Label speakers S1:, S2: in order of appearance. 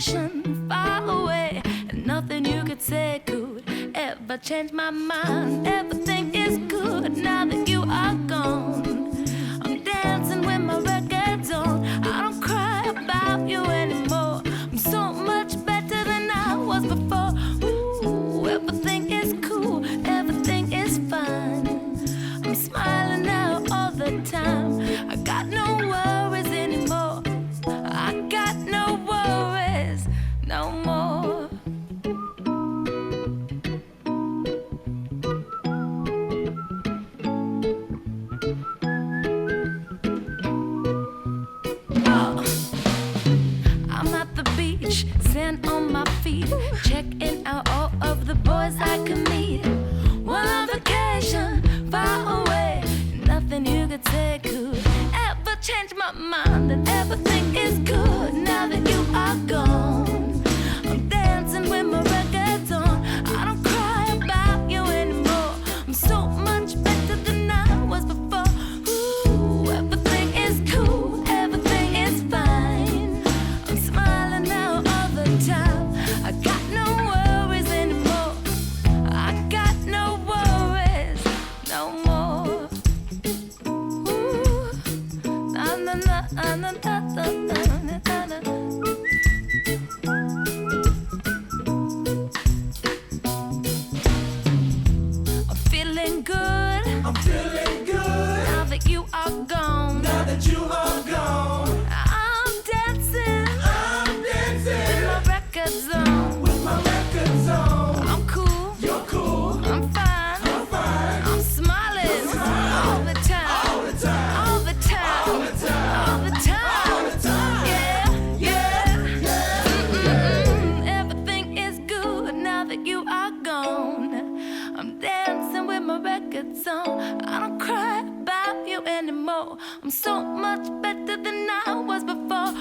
S1: vacation far away, and nothing you could say could ever change my mind. Everything is good now that you are gone. I'm dancing with my records on. I don't cry about you anymore. I'm so much better than I was before. Ooh, everything is cool, everything is fine. I'm smiling now all the time. I got no worries anymore. I got no worries no more. I'm at the beach, sand on my feet, checking out all of the boys I can meet. Well, on vacation, far away, nothing you could say could ever change my mind. And everything is good now that you are gone. I'm dancing with my records on. I don't cry about you anymore. I'm so much better than I was before. Ooh, everything is cool, everything is fine. I'm smiling now all the time. I got no worries anymore. I got no worries no more. Ooh, na na na na na na na na. I'm feeling good.
S2: I'm feeling good
S1: Now that you are gone.
S2: now that you are gone.
S1: I'm dancing
S2: I'm dancing
S1: with my records on.
S2: with my records on.
S1: I'm cool,
S2: You're cool,
S1: I'm fine,
S2: I'm fine.
S1: I'm smiling all the time,
S2: All the time,
S1: all the time,
S2: all the time,
S1: all the time.
S2: all the time.
S1: Yeah, yeah. Mm-mm-mm. Everything is good now that you are gone. I'm dancing with my records on. I don't cry about you anymore. I'm so much better than I was before.